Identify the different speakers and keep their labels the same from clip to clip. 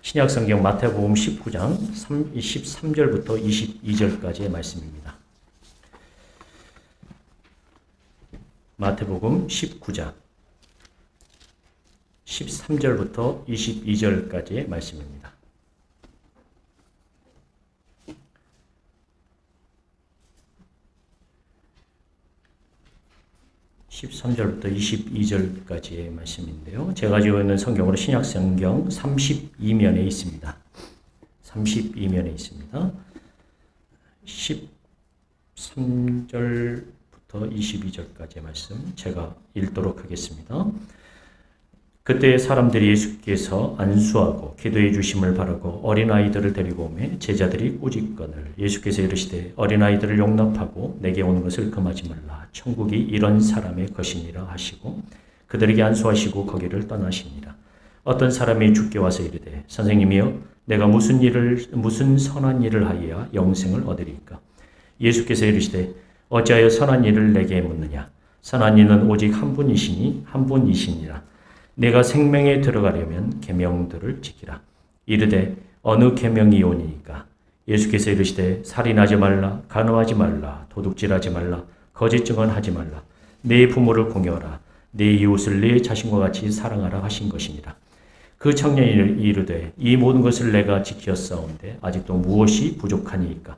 Speaker 1: 신약성경 마태복음 19장 13절부터 22절까지의 말씀입니다. 마태복음 19장 13절부터 22절까지의 말씀입니다. (13절부터) 22절까지의 말씀인데요. 제가 가지고 있는 성경으로 신약성경 32면에 있습니다. 32면에 있습니다. 13절부터 22절까지의 말씀 제가 읽도록 하겠습니다. 그때 사람들이 예수께서 안수하고 기도해 주심을 바라고 어린아이들을 데리고 오매 제자들이 꾸짖거늘 예수께서 이르시되 어린아이들을 용납하고 내게 오는 것을 금하지 말라. 천국이 이런 사람의 것이니라 하시고 그들에게 안수하시고 거기를 떠나시니라. 어떤 사람이 주께 와서 이르되 선생님이여 내가 무슨 선한 일을 하여야 영생을 얻으리까? 예수께서 이르시되 어찌하여 선한 일을 내게 묻느냐? 선한 이는 오직 한 분이시니라. 내가 생명에 들어가려면 계명들을 지키라. 이르되 어느 계명이 오니까? 예수께서 이르시되 살인하지 말라, 간음하지 말라, 도둑질하지 말라, 거짓 증언하지 말라, 내 부모를 공경하라, 내 이웃을 내 자신과 같이 사랑하라 하신 것이니라. 그 청년이 이르되 이 모든 것을 내가 지켰사온데 아직도 무엇이 부족하니까?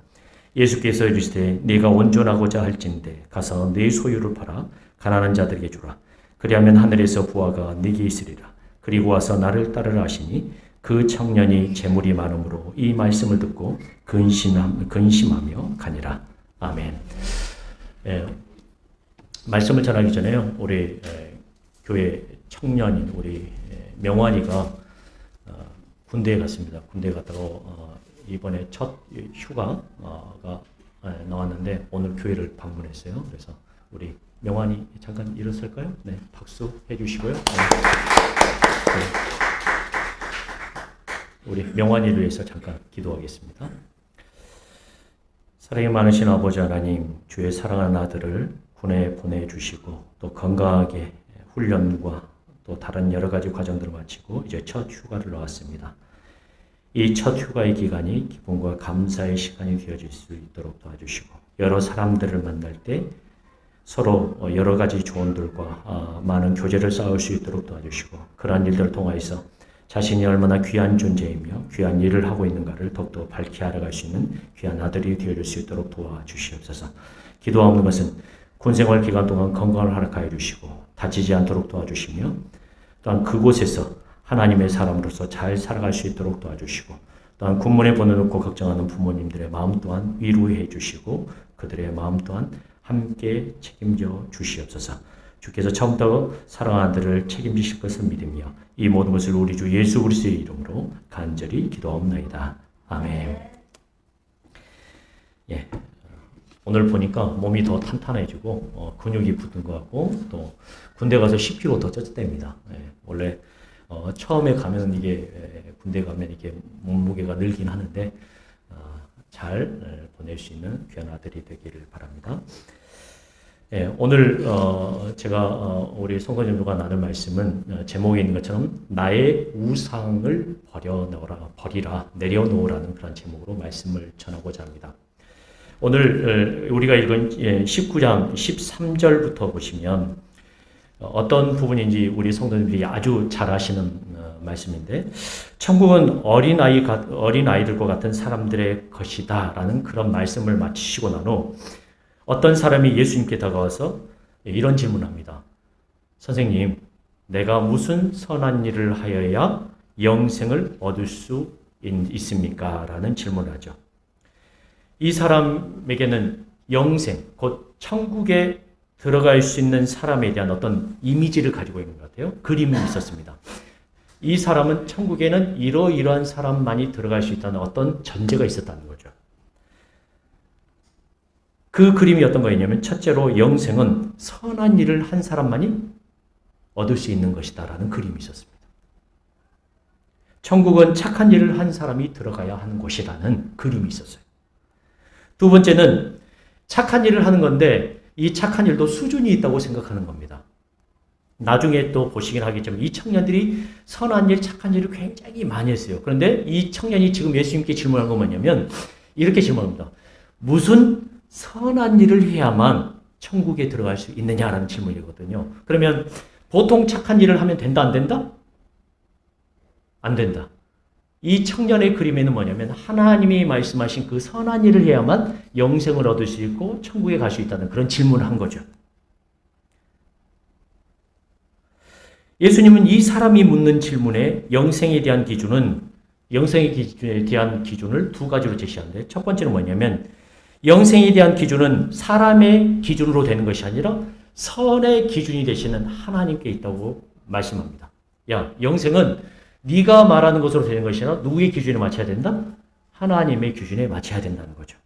Speaker 1: 예수께서 이르시되 네가 온전하고자 할진대 가서 네 소유를 팔아 가난한 자들에게 주라. 그리하면 하늘에서 부하가 네게 있으리라. 그리고 와서 나를 따르라 하시니 그 청년이 재물이 많음으로 이 말씀을 듣고 근심하며 가니라. 아멘. 말씀을 전하기 전에요. 우리 교회 청년인 우리 명환이가 군대에 갔습니다. 군대에 갔다가 이번에 첫 휴가가 나왔는데 오늘 교회를 방문했어요. 그래서 우리 명환이 잠깐 일어설까요? 네, 박수 해주시고요. 네. 우리 명환이를 위해서 잠깐 기도하겠습니다. 사랑이 많으신 아버지 하나님, 주의 사랑하는 아들을 군에 보내주시고 또 건강하게 훈련과 또 다른 여러 가지 과정들을 마치고 이제 첫 휴가를 나왔습니다. 이 첫 휴가의 기간이 기쁨과 감사의 시간이 되어질 수 있도록 도와주시고 여러 사람들을 만날 때 서로 여러 가지 조언들과 많은 교제를 쌓을 수 있도록 도와주시고 그러한 일들을 통하여서 자신이 얼마나 귀한 존재이며 귀한 일을 하고 있는가를 더욱더 밝히 알아갈 수 있는 귀한 아들이 되어줄 수 있도록 도와주시옵소서. 기도하는 것은 군생활 기간 동안 건강을 허락하여 주시고 다치지 않도록 도와주시며 또한 그곳에서 하나님의 사람으로서 잘 살아갈 수 있도록 도와주시고 또한 군문에 보내놓고 걱정하는 부모님들의 마음 또한 위로해 주시고 그들의 마음 또한 함께 책임져 주시옵소서. 주께서 처음부터 사랑하는 아들을 책임지실 것을 믿으며 이 모든 것을 우리 주 예수 그리스도의 이름으로 간절히 기도하옵나이다. 아멘. 예, 오늘 보니까 몸이 더 탄탄해지고 근육이 붙은 것 같고 또 군대 가서 10kg 더 쪘답니다. 예, 원래 처음에 가면 이게 군대 가면 이게 몸무게가 늘긴 하는데 잘 보낼 수 있는 귀한 아들이 되기를 바랍니다. 예, 오늘 제가 우리 성도님들과 나눌 말씀은 제목에 있는 것처럼 나의 우상을 버리라 내려놓으라는 그런 제목으로 말씀을 전하고자 합니다. 오늘 우리가 읽은 19장 13절부터 보시면 어떤 부분인지 우리 성도님들이 아주 잘 아시는 말씀인데 천국은 어린아이들과 같은 사람들의 것이다 라는 그런 말씀을 마치시고 난 후 어떤 사람이 예수님께 다가와서 이런 질문을 합니다. 선생님, 내가 무슨 선한 일을 하여야 영생을 얻을 수 있습니까? 라는 질문을 하죠. 이 사람에게는 영생, 곧 천국에 들어갈 수 있는 사람에 대한 어떤 이미지를 가지고 있는 것 같아요. 그림이 있었습니다. 이 사람은 천국에는 이러이러한 사람만이 들어갈 수 있다는 어떤 전제가 있었다는 거죠. 그 그림이 어떤 거였냐면 첫째로 영생은 선한 일을 한 사람만이 얻을 수 있는 것이다 라는 그림이 있었습니다. 천국은 착한 일을 한 사람이 들어가야 하는 곳이라는 그림이 있었어요. 두 번째는 착한 일을 하는 건데 이 착한 일도 수준이 있다고 생각하는 겁니다. 나중에 또 보시긴 하겠지만 이 청년들이 선한 일, 착한 일을 굉장히 많이 했어요. 그런데 이 청년이 지금 예수님께 질문한 건 뭐냐면 이렇게 질문합니다. 무슨 선한 일을 해야만 천국에 들어갈 수 있느냐라는 질문이거든요. 그러면 보통 착한 일을 하면 된다, 안 된다? 안 된다. 이 청년의 그림에는 뭐냐면 하나님이 말씀하신 그 선한 일을 해야만 영생을 얻을 수 있고 천국에 갈 수 있다는 그런 질문을 한 거죠. 예수님은 이 사람이 묻는 질문에 영생에 대한 기준을 두 가지로 제시하는데 첫 번째는 뭐냐면 영생에 대한 기준은 사람의 기준으로 되는 것이 아니라 선의 기준이 되시는 하나님께 있다고 말씀합니다. 야, 영생은 네가 말하는 것으로 되는 것이 아니라 누구의 기준에 맞춰야 된다? 하나님의 기준에 맞춰야 된다는 거죠.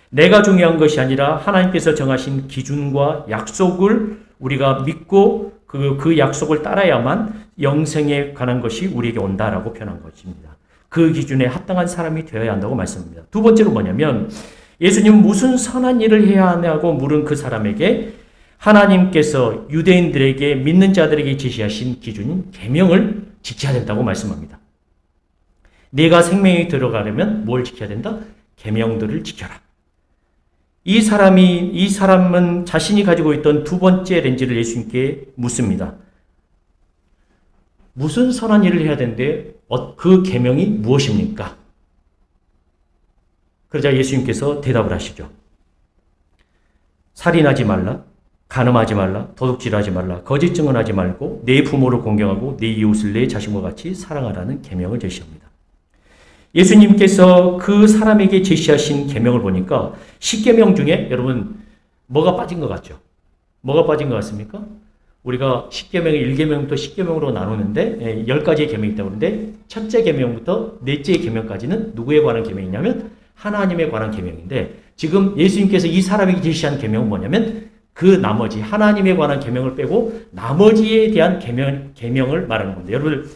Speaker 1: 내가 중요한 것이 아니라 하나님께서 정하신 기준과 약속을 우리가 믿고 그 약속을 따라야만 영생에 관한 것이 우리에게 온다라고 표현한 것입니다. 그 기준에 합당한 사람이 되어야 한다고 말씀합니다. 두 번째로 뭐냐면 예수님은 무슨 선한 일을 해야 하냐고 물은 그 사람에게 하나님께서 유대인들에게 믿는 자들에게 제시하신 기준인 계명을 지켜야 된다고 말씀합니다. 네가 생명에 들어가려면 뭘 지켜야 된다? 계명들을 지켜라. 이 사람은 자신이 가지고 있던 두 번째 렌즈를 예수님께 묻습니다. 무슨 선한 일을 해야 되는데 그 계명이 무엇입니까? 그러자 예수님께서 대답을 하시죠. 살인하지 말라, 간음하지 말라, 도둑질하지 말라, 거짓 증언하지 말고 내 부모를 공경하고 내 이웃을 내 자신과 같이 사랑하라는 계명을 제시합니다. 예수님께서 그 사람에게 제시하신 계명을 보니까 10계명 중에 여러분 뭐가 빠진 것 같죠? 뭐가 빠진 것 같습니까? 우리가 10계명을 1계명부터 10계명으로 나누는데 10가지의 계명이 있다고 하는데 첫째 계명부터 넷째 계명까지는 누구에 관한 계명이냐면 하나님에 관한 계명인데 지금 예수님께서 이 사람에게 제시한 계명은 뭐냐면 그 나머지 하나님에 관한 계명을 빼고 나머지에 대한 계명을 말하는 겁니다. 여러분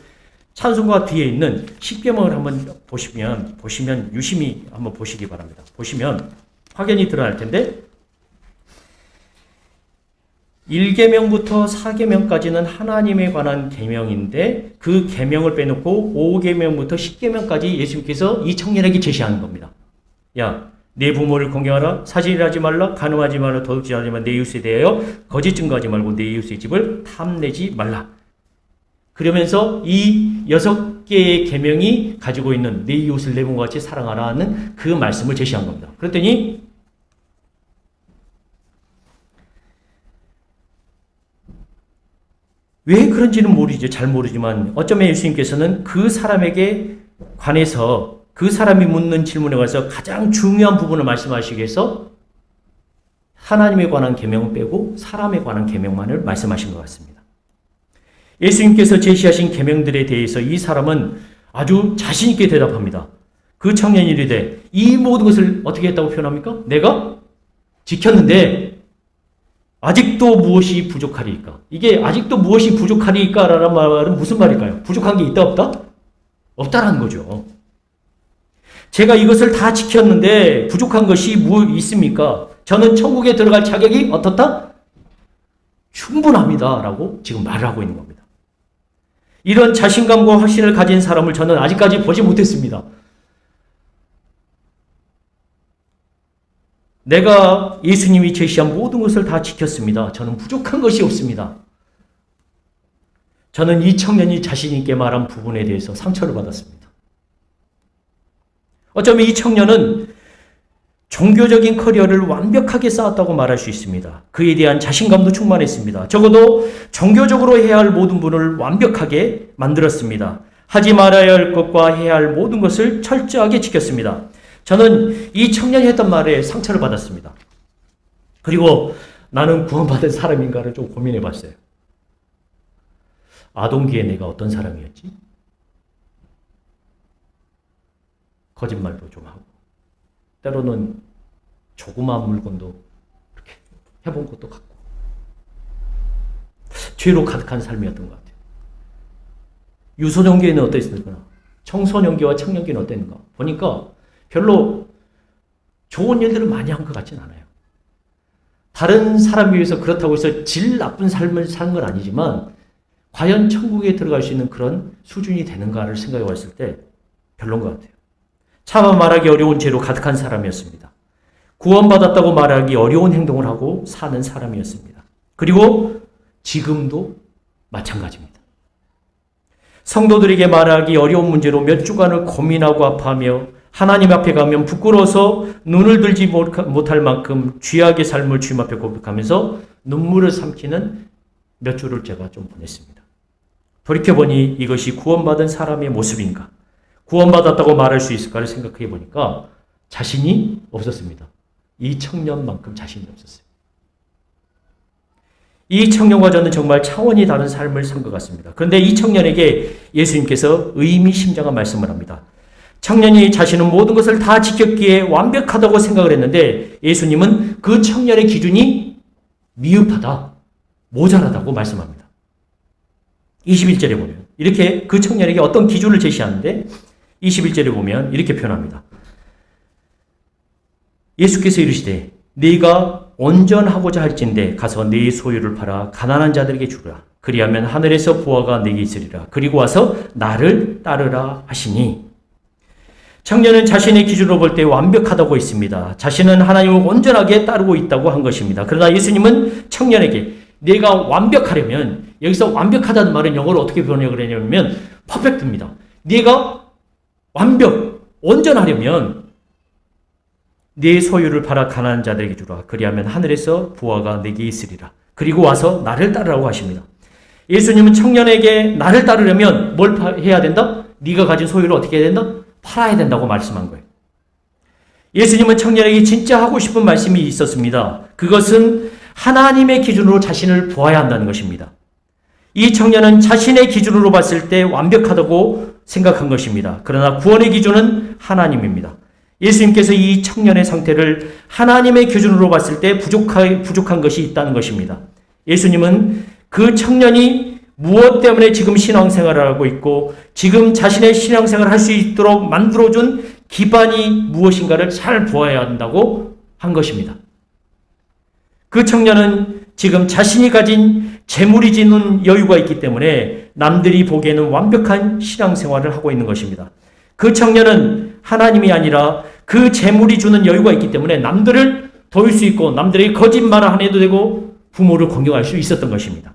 Speaker 1: 찬송가 뒤에 있는 10계명을 한번 보시면 유심히 한번 보시기 바랍니다. 보시면 확연히 드러날 텐데 1계명부터 4계명까지는 하나님에 관한 계명인데 그 계명을 빼놓고 5계명부터 10계명까지 예수님께서 이 청년에게 제시하는 겁니다. 야, 내 부모를 공경하라, 살인하지 말라, 간음하지 말라, 도둑질하지 말라, 내 이웃에 대하여 거짓 증거하지 말고 내 이웃의 집을 탐내지 말라. 그러면서 이 6개의 계명이 가지고 있는 내 이웃을 내 몸과 같이 사랑하라는 그 말씀을 제시한 겁니다. 그랬더니 왜 그런지는 모르죠. 잘 모르지만 어쩌면 예수님께서는 그 사람에게 관해서 그 사람이 묻는 질문에 관해서 가장 중요한 부분을 말씀하시기 위해서 하나님에 관한 계명을 빼고 사람에 관한 계명만을 말씀하신 것 같습니다. 예수님께서 제시하신 계명들에 대해서 이 사람은 아주 자신 있게 대답합니다. 그 청년이 이르되 이 모든 것을 어떻게 했다고 표현합니까? 내가 지켰는데 아직도 무엇이 부족하리까? 이게 아직도 무엇이 부족하리까? 라는 말은 무슨 말일까요? 부족한 게 있다 없다? 없다라는 거죠. 제가 이것을 다 지켰는데 부족한 것이 뭐 있습니까? 저는 천국에 들어갈 자격이 어떻다? 충분합니다. 라고 지금 말을 하고 있는 겁니다. 이런 자신감과 확신을 가진 사람을 저는 아직까지 보지 못했습니다. 내가 예수님이 제시한 모든 것을 다 지켰습니다. 저는 부족한 것이 없습니다. 저는 이 청년이 자신 있게 말한 부분에 대해서 상처를 받았습니다. 어쩌면 이 청년은 종교적인 커리어를 완벽하게 쌓았다고 말할 수 있습니다. 그에 대한 자신감도 충만했습니다. 적어도 종교적으로 해야 할 모든 분을 완벽하게 만들었습니다. 하지 말아야 할 것과 해야 할 모든 것을 철저하게 지켰습니다. 저는 이 청년이 했던 말에 상처를 받았습니다. 그리고 나는 구원받은 사람인가를 좀 고민해 봤어요. 아동기에 내가 어떤 사람이었지? 거짓말도 좀 하고 때로는 조그마한 물건도 이렇게 해본 것도 같고 죄로 가득한 삶이었던 것 같아요. 유소년기에는 어땠을까? 청소년기와 청년기는 어땠는가? 보니까 별로 좋은 일들을 많이 한 것 같진 않아요. 다른 사람에 비해서 그렇다고 해서 질 나쁜 삶을 사는 건 아니지만 과연 천국에 들어갈 수 있는 그런 수준이 되는가를 생각해 봤을 때 별론 것 같아요. 차마 말하기 어려운 죄로 가득한 사람이었습니다. 구원받았다고 말하기 어려운 행동을 하고 사는 사람이었습니다. 그리고 지금도 마찬가지입니다. 성도들에게 말하기 어려운 문제로 몇 주간을 고민하고 아파하며 하나님 앞에 가면 부끄러워서 눈을 들지 못할 만큼 죄악의 삶을 주님 앞에 고백하면서 눈물을 삼키는 몇 주를 제가 좀 보냈습니다. 돌이켜보니 이것이 구원받은 사람의 모습인가? 구원받았다고 말할 수 있을까를 생각해 보니까 자신이 없었습니다. 이 청년만큼 자신이 없었어요. 이 청년과 저는 정말 차원이 다른 삶을 산 것 같습니다. 그런데 이 청년에게 예수님께서 의미심장한 말씀을 합니다. 청년이 자신은 모든 것을 다 지켰기에 완벽하다고 생각을 했는데 예수님은 그 청년의 기준이 미흡하다, 모자라다고 말씀합니다. 21절에 보면 이렇게 그 청년에게 어떤 기준을 제시하는데 21절에 보면 이렇게 표현합니다. 예수께서 이르시되 네가 온전하고자 할진대 가서 네 소유를 팔아 가난한 자들에게 주라. 그리하면 하늘에서 보화가 네게 있으리라. 그리고 와서 나를 따르라 하시니 청년은 자신의 기준으로 볼 때 완벽하다고 했습니다. 자신은 하나님을 온전하게 따르고 있다고 한 것입니다. 그러나 예수님은 청년에게 내가 완벽하려면 여기서 완벽하다는 말은 영어로 어떻게 번역을 했냐면 퍼펙트입니다. 네가 온전하려면 네 소유를 팔아 가난한 자들에게 주라. 그리하면 하늘에서 부화가 네게 있으리라. 그리고 와서 나를 따르라고 하십니다. 예수님은 청년에게 나를 따르려면 뭘 해야 된다? 네가 가진 소유를 어떻게 해야 된다? 팔아야 된다고 말씀한 거예요. 예수님은 청년에게 진짜 하고 싶은 말씀이 있었습니다. 그것은 하나님의 기준으로 자신을 보아야 한다는 것입니다. 이 청년은 자신의 기준으로 봤을 때 완벽하다고 생각한 것입니다. 그러나 구원의 기준은 하나님입니다. 예수님께서 이 청년의 상태를 하나님의 기준으로 봤을 때 부족한 것이 있다는 것입니다. 예수님은 그 청년이 무엇 때문에 지금 신앙생활을 하고 있고 지금 자신의 신앙생활을 할 수 있도록 만들어준 기반이 무엇인가를 잘 보아야 한다고 한 것입니다. 그 청년은 지금 자신이 가진 재물이 지는 여유가 있기 때문에 남들이 보기에는 완벽한 신앙생활을 하고 있는 것입니다. 그 청년은 하나님이 아니라 그 재물이 주는 여유가 있기 때문에 남들을 도울 수 있고 남들에게 거짓말을 안 해도 되고 부모를 공경할 수 있었던 것입니다.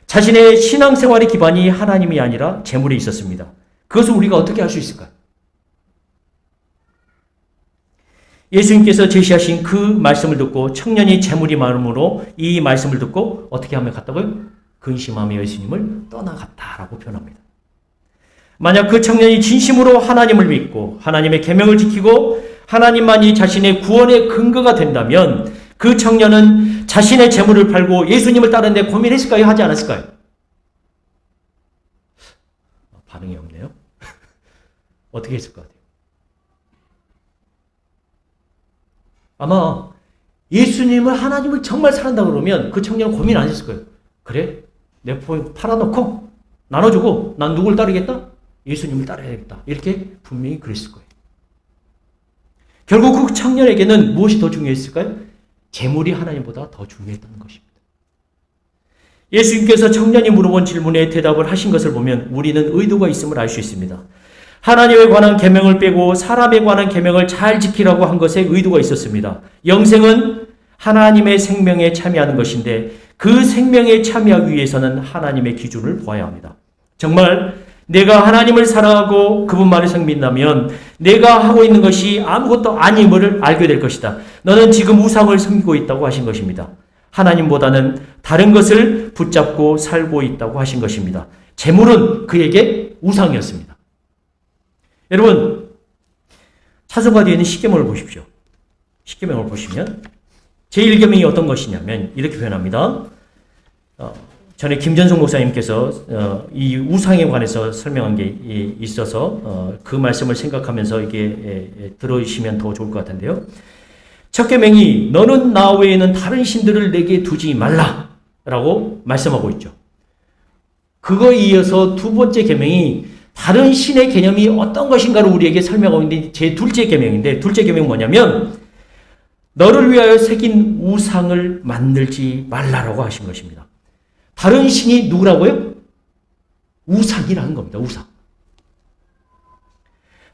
Speaker 1: 자신의 신앙생활의 기반이 하나님이 아니라 재물에 있었습니다. 그것을 우리가 어떻게 할 수 있을까요? 예수님께서 제시하신 그 말씀을 듣고 청년이 재물이 많음으로 이 말씀을 듣고 어떻게 하며 갔다고요? 근심하며 예수님을 떠나갔다라고 표현합니다. 만약 그 청년이 진심으로 하나님을 믿고 하나님의 계명을 지키고 하나님만이 자신의 구원의 근거가 된다면 그 청년은 자신의 재물을 팔고 예수님을 따르는데 고민했을까요? 하지 않았을까요? 반응이 없네요. 어떻게 했을 것 같아요? 아마 예수님을 하나님을 정말 사랑한다 그러면 그 청년은 고민 안 했을 거예요. 그래? 내 폰 팔아놓고 나눠주고 난 누굴 따르겠다? 예수님을 따라야겠다. 이렇게 분명히 그랬을 거예요. 결국 그 청년에게는 무엇이 더 중요했을까요? 재물이 하나님보다 더 중요했다는 것입니다. 예수님께서 청년이 물어본 질문에 대답을 하신 것을 보면 우리는 의도가 있음을 알 수 있습니다. 하나님에 관한 계명을 빼고 사람에 관한 계명을 잘 지키라고 한 것에 의도가 있었습니다. 영생은 하나님의 생명에 참여하는 것인데 그 생명에 참여하기 위해서는 하나님의 기준을 보아야 합니다. 정말 내가 하나님을 사랑하고 그분만을 섬긴다면 내가 하고 있는 것이 아무것도 아님을 알게 될 것이다. 너는 지금 우상을 섬기고 있다고 하신 것입니다. 하나님보다는 다른 것을 붙잡고 살고 있다고 하신 것입니다. 재물은 그에게 우상이었습니다. 여러분, 찬송가 뒤에 있는 십계명을 보십시오. 십계명을 보시면 제1계명이 어떤 것이냐면 이렇게 표현합니다. 전에 김전성 목사님께서 이 우상에 관해서 설명한 게 있어서 그 말씀을 생각하면서 이게 들으시면 더 좋을 것 같은데요. 첫 계명이 너는 나 외에는 다른 신들을 내게 두지 말라라고 말씀하고 있죠. 그거에 이어서 두 번째 계명이 다른 신의 개념이 어떤 것인가를 우리에게 설명하고 있는데 제 둘째 계명인데 둘째 계명은 뭐냐면 너를 위하여 새긴 우상을 만들지 말라라고 하신 것입니다. 다른 신이 누구라고요? 우상이라는 겁니다. 우상.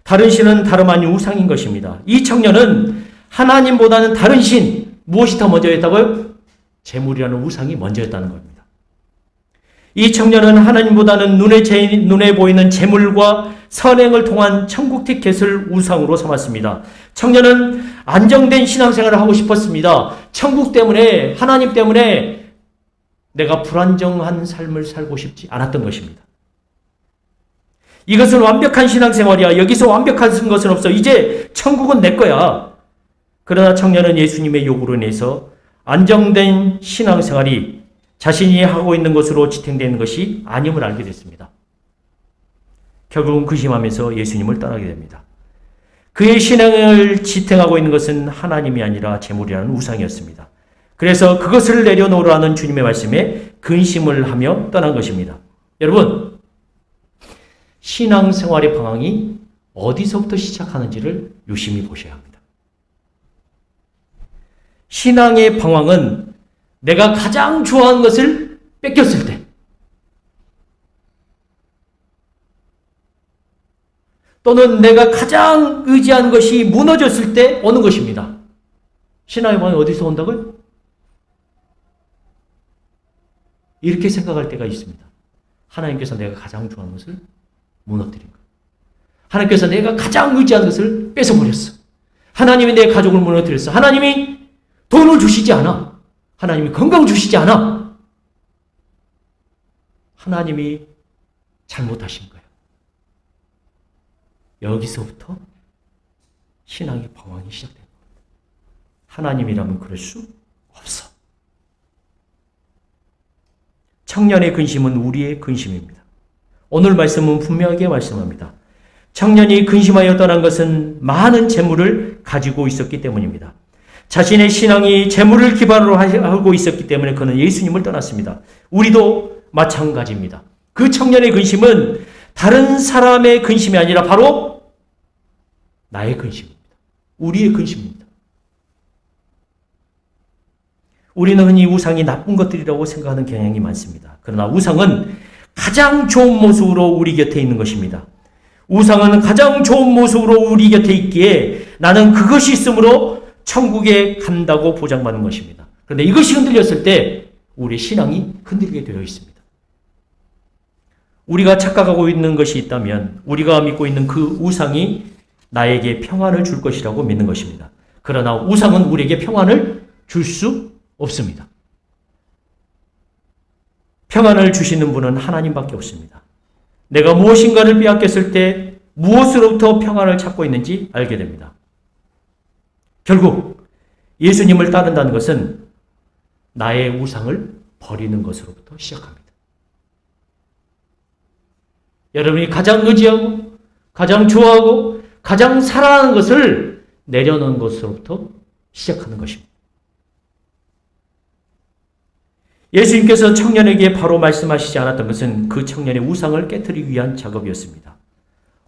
Speaker 1: 다른 신은 다름 아닌 우상인 것입니다. 이 청년은 하나님보다는 다른 신, 무엇이 더 먼저였다고요? 재물이라는 우상이 먼저였다는 겁니다. 이 청년은 하나님보다는 눈에 보이는 재물과 선행을 통한 천국 티켓을 우상으로 삼았습니다. 청년은 안정된 신앙생활을 하고 싶었습니다. 천국 때문에, 하나님 때문에 내가 불안정한 삶을 살고 싶지 않았던 것입니다. 이것은 완벽한 신앙생활이야. 여기서 완벽한 것은 없어. 이제 천국은 내 거야. 그러나 청년은 예수님의 요구로 인해서 안정된 신앙생활이 자신이 하고 있는 것으로 지탱되는 것이 아님을 알게 됐습니다. 결국은 근심하면서 예수님을 떠나게 됩니다. 그의 신앙을 지탱하고 있는 것은 하나님이 아니라 재물이라는 우상이었습니다. 그래서 그것을 내려놓으라는 주님의 말씀에 근심을 하며 떠난 것입니다. 여러분, 신앙생활의 방황이 어디서부터 시작하는지를 유심히 보셔야 합니다. 신앙의 방황은 내가 가장 좋아하는 것을 뺏겼을 때, 또는 내가 가장 의지하는 것이 무너졌을 때 오는 것입니다. 신앙의 방황이 어디서 온다고요? 이렇게 생각할 때가 있습니다. 하나님께서 내가 가장 좋아하는 것을 무너뜨린 것. 하나님께서 내가 가장 의지하는 것을 뺏어버렸어. 하나님이 내 가족을 무너뜨렸어. 하나님이 돈을 주시지 않아. 하나님이 건강 주시지 않아. 하나님이 잘못하신 거예요. 여기서부터 신앙의 방황이 시작됩니다. 하나님이라면 그럴 수 없어. 청년의 근심은 우리의 근심입니다. 오늘 말씀은 분명하게 말씀합니다. 청년이 근심하여 떠난 것은 많은 재물을 가지고 있었기 때문입니다. 자신의 신앙이 재물을 기반으로 하고 있었기 때문에 그는 예수님을 떠났습니다. 우리도 마찬가지입니다. 그 청년의 근심은 다른 사람의 근심이 아니라 바로 나의 근심입니다. 우리의 근심입니다. 우리는 흔히 우상이 나쁜 것들이라고 생각하는 경향이 많습니다. 그러나 우상은 가장 좋은 모습으로 우리 곁에 있는 것입니다. 우상은 가장 좋은 모습으로 우리 곁에 있기에 나는 그것이 있으므로 천국에 간다고 보장받는 것입니다. 그런데 이것이 흔들렸을 때 우리의 신앙이 흔들리게 되어 있습니다. 우리가 착각하고 있는 것이 있다면 우리가 믿고 있는 그 우상이 나에게 평안을 줄 것이라고 믿는 것입니다. 그러나 우상은 우리에게 평안을 줄 수 없습니다. 평안을 주시는 분은 하나님밖에 없습니다. 내가 무엇인가를 빼앗겼을 때 무엇으로부터 평안을 찾고 있는지 알게 됩니다. 결국 예수님을 따른다는 것은 나의 우상을 버리는 것으로부터 시작합니다. 여러분이 가장 의지하고 가장 좋아하고 가장 사랑하는 것을 내려놓는 것으로부터 시작하는 것입니다. 예수님께서 청년에게 바로 말씀하시지 않았던 것은 그 청년의 우상을 깨트리기 위한 작업이었습니다.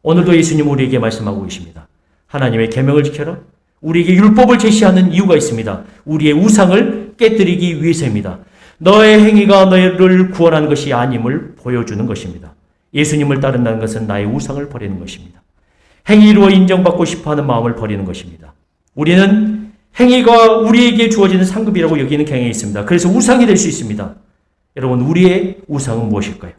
Speaker 1: 오늘도 예수님 우리에게 말씀하고 계십니다. 하나님의 계명을 지켜라. 우리에게 율법을 제시하는 이유가 있습니다. 우리의 우상을 깨뜨리기 위해서입니다. 너의 행위가 너를 구원하는 것이 아님을 보여주는 것입니다. 예수님을 따른다는 것은 나의 우상을 버리는 것입니다. 행위로 인정받고 싶어하는 마음을 버리는 것입니다. 우리는 행위가 우리에게 주어지는 상급이라고 여기는 경향이 있습니다. 그래서 우상이 될 수 있습니다. 여러분, 우리의 우상은 무엇일까요?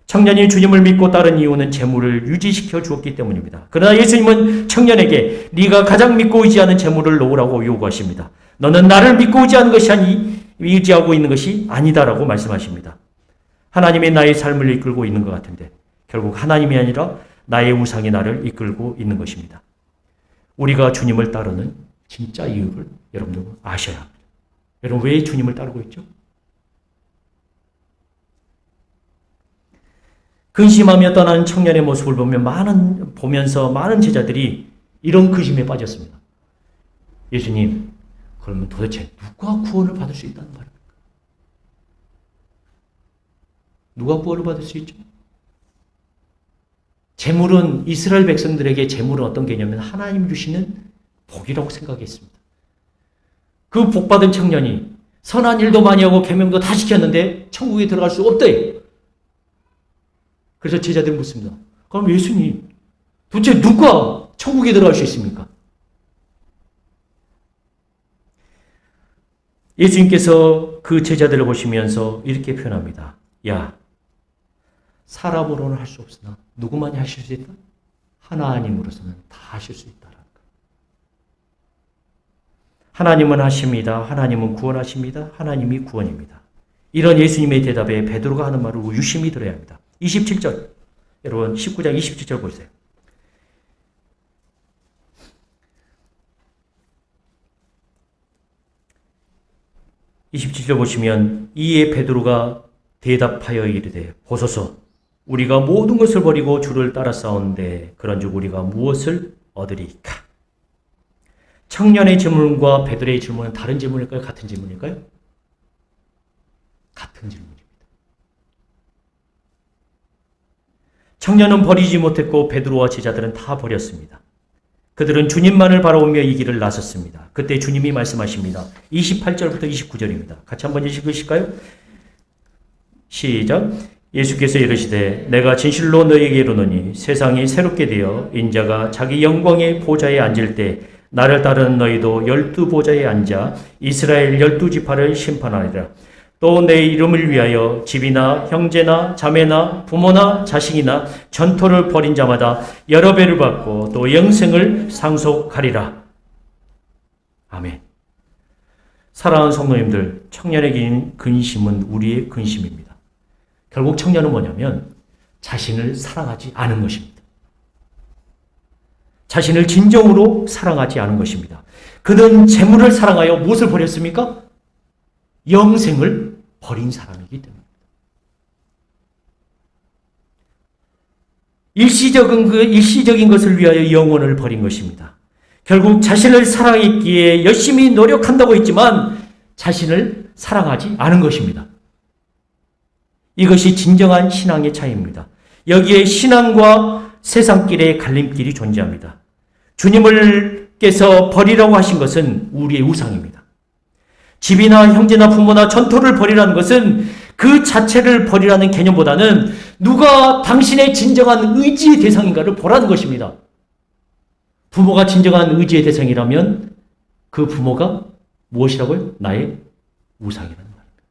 Speaker 1: 청년이 주님을 믿고 따른 이유는 재물을 유지시켜 주었기 때문입니다. 그러나 예수님은 청년에게 네가 가장 믿고 의지하는 재물을 놓으라고 요구하십니다. 너는 나를 믿고 의지하는 것이 의지하고 있는 것이 아니다라고 말씀하십니다. 하나님이 나의 삶을 이끌고 있는 것 같은데 결국 하나님이 아니라 나의 우상이 나를 이끌고 있는 것입니다. 우리가 주님을 따르는 진짜 이유를 여러분들은 아셔야 합니다. 여러분, 왜 주님을 따르고 있죠? 근심하며 떠나는 청년의 모습을 보면서 많은 제자들이 이런 근심에 빠졌습니다. 예수님, 그러면 도대체 누가 구원을 받을 수 있다는 말입니까? 누가 구원을 받을 수 있죠? 재물은 이스라엘 백성들에게 재물은 어떤 개념이냐면 하나님 주시는 복이라고 생각했습니다. 그 복받은 청년이 선한 일도 많이 하고 계명도 다 지켰는데 천국에 들어갈 수 없대. 그래서 제자들이 묻습니다. 그럼 예수님, 도대체 누가 천국에 들어갈 수 있습니까? 예수님께서 그 제자들을 보시면서 이렇게 표현합니다. 야, 사람으로는 할 수 없으나 누구만이 하실 수 있다? 하나님으로서는 다 하실 수 있다라는 것. 하나님은 하십니다. 하나님은 구원하십니다. 하나님이 구원입니다. 이런 예수님의 대답에 베드로가 하는 말을 유심히 들어야 합니다. 27절, 여러분 19장 27절 보세요. 27절 보시면 이에 베드로가 대답하여 이르되 보소서 우리가 모든 것을 버리고 주를 따라 싸우는데 그런즉 우리가 무엇을 얻으리까? 청년의 질문과 베드로의 질문은 다른 질문일까요? 같은 질문일까요? 같은 질문입니다. 청년은 버리지 못했고 베드로와 제자들은 다 버렸습니다. 그들은 주님만을 바라보며 이 길을 나섰습니다. 그때 주님이 말씀하십니다. 28절부터 29절입니다. 같이 한번 읽으실까요? 시작. 예수께서 이르시되 내가 진실로 너희에게 이르노니 세상이 새롭게 되어 인자가 자기 영광의 보좌에 앉을 때 나를 따르는 너희도 12보좌에 앉아 이스라엘 12지파를 심판하리라. 또 내 이름을 위하여 집이나 형제나 자매나 부모나 자식이나 전토를 벌인 자마다 여러 배를 받고 또 영생을 상속하리라. 아멘. 사랑하는 성도님들, 청년의 근심은 우리의 근심입니다. 결국 청년은 뭐냐면 자신을 사랑하지 않은 것입니다. 자신을 진정으로 사랑하지 않은 것입니다. 그는 재물을 사랑하여 무엇을 버렸습니까? 영생을 버린 사람이기 때문입니다. 일시적인 것을 위하여 영혼을 버린 것입니다. 결국 자신을 사랑했기에 열심히 노력한다고 했지만 자신을 사랑하지 않은 것입니다. 이것이 진정한 신앙의 차이입니다. 여기에 신앙과 세상길의 갈림길이 존재합니다. 주님께서 버리라고 하신 것은 우리의 우상입니다. 집이나 형제나 부모나 전토를 버리라는 것은 그 자체를 버리라는 개념보다는 누가 당신의 진정한 의지의 대상인가를 보라는 것입니다. 부모가 진정한 의지의 대상이라면 그 부모가 무엇이라고요? 나의 우상이라는 말입니다.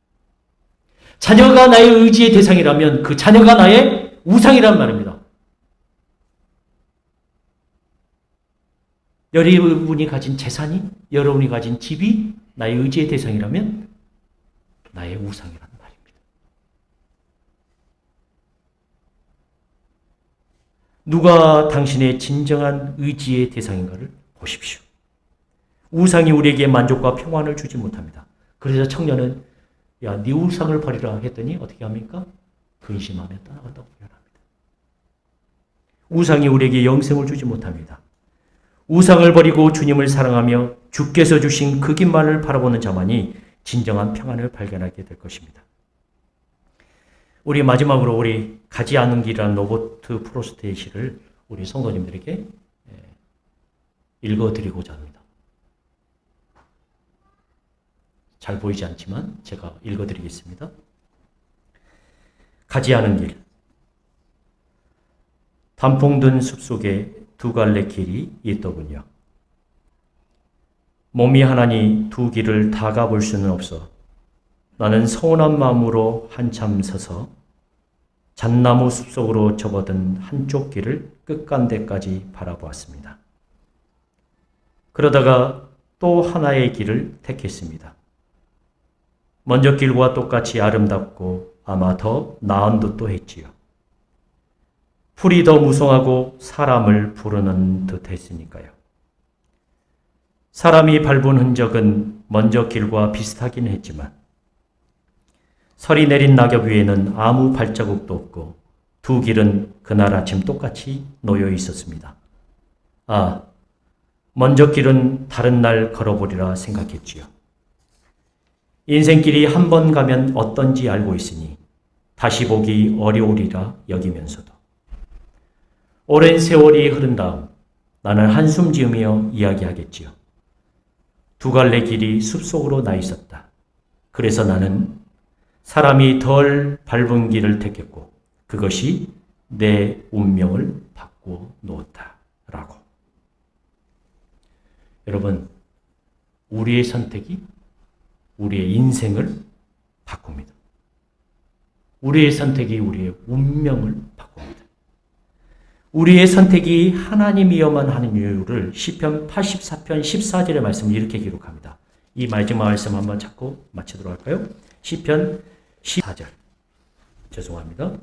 Speaker 1: 자녀가 나의 의지의 대상이라면 그 자녀가 나의 우상이라는 말입니다. 여러분이 가진 재산이, 여러분이 가진 집이 나의 의지의 대상이라면 나의 우상이라는 말입니다. 누가 당신의 진정한 의지의 대상인가를 보십시오. 우상이 우리에게 만족과 평안을 주지 못합니다. 그래서 청년은 야, 네 우상을 버리라 했더니 어떻게 합니까? 근심하며 떠나갔다고 표현합니다. 우상이 우리에게 영생을 주지 못합니다. 우상을 버리고 주님을 사랑하며 주께서 주신 그 길만을 바라보는 자만이 진정한 평안을 발견하게 될 것입니다. 우리 마지막으로 우리 가지 않은 길이라는 로버트 프로스트의 시를 우리 성도님들에게 읽어드리고자 합니다. 잘 보이지 않지만 제가 읽어드리겠습니다. 가지 않은 길. 단풍 든 숲속에 두 갈래 길이 있더군요. 몸이 하나니 두 길을 다 가볼 수는 없어 나는 서운한 마음으로 한참 서서 잣나무 숲속으로 접어든 한쪽 길을 끝간데까지 바라보았습니다. 그러다가 또 하나의 길을 택했습니다. 먼저 길과 똑같이 아름답고 아마 더 나은 듯도 했지요. 풀이 더 무성하고 사람을 부르는 듯 했으니까요. 사람이 밟은 흔적은 먼저 길과 비슷하긴 했지만 설이 내린 낙엽 위에는 아무 발자국도 없고 두 길은 그날 아침 똑같이 놓여 있었습니다. 아, 먼저 길은 다른 날 걸어보리라 생각했지요. 인생길이 한 번 가면 어떤지 알고 있으니 다시 보기 어려우리라 여기면서도 오랜 세월이 흐른 다음 나는 한숨 지으며 이야기하겠지요. 두 갈래 길이 숲속으로 나 있었다. 그래서 나는 사람이 덜 밟은 길을 택했고 그것이 내 운명을 바꾸어 놓았다. 라고. 여러분, 우리의 선택이 우리의 인생을 바꿉니다. 우리의 선택이 우리의 운명을 바꿉니다. 우리의 선택이 하나님이어만 하는 이유를 시편 84편 14절의 말씀을 이렇게 기록합니다. 이 마지막 말씀 한번 찾고 마치도록 할까요? 시편 14절. 죄송합니다.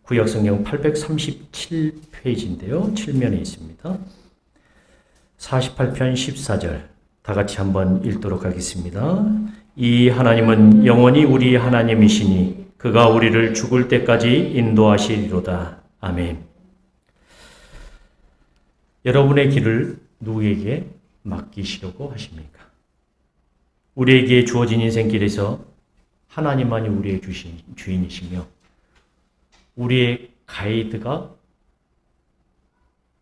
Speaker 1: 구약성경 837페이지인데요. 7면에 있습니다. 48편 14절. 다 같이 한번 읽도록 하겠습니다. 이 하나님은 영원히 우리 하나님이시니 그가 우리를 죽을 때까지 인도하시리로다. 아멘. 여러분의 길을 누구에게 맡기시려고 하십니까? 우리에게 주어진 인생길에서 하나님만이 우리의 주인이시며 우리의 가이드가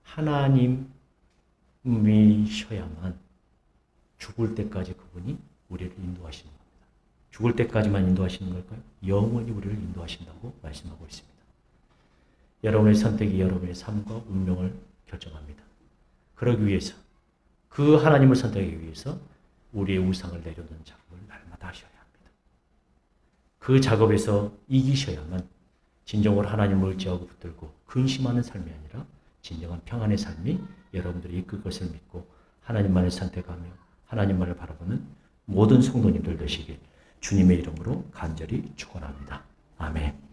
Speaker 1: 하나님이셔야만 죽을 때까지 그분이 우리를 인도하시는 겁니다. 죽을 때까지만 인도하시는 걸까요? 영원히 우리를 인도하신다고 말씀하고 있습니다. 여러분의 선택이 여러분의 삶과 운명을 결정합니다. 그러기 위해서 그 하나님을 선택하기 위해서 우리의 우상을 내려놓는 작업을 날마다 하셔야 합니다. 그 작업에서 이기셔야만 진정으로 하나님을 의지하고 붙들고 근심하는 삶이 아니라 진정한 평안의 삶이 여러분들이 이끌 것을 믿고 하나님만을 선택하며 하나님만을 바라보는 모든 성도님들 되시길 주님의 이름으로 간절히 축원합니다. 아멘.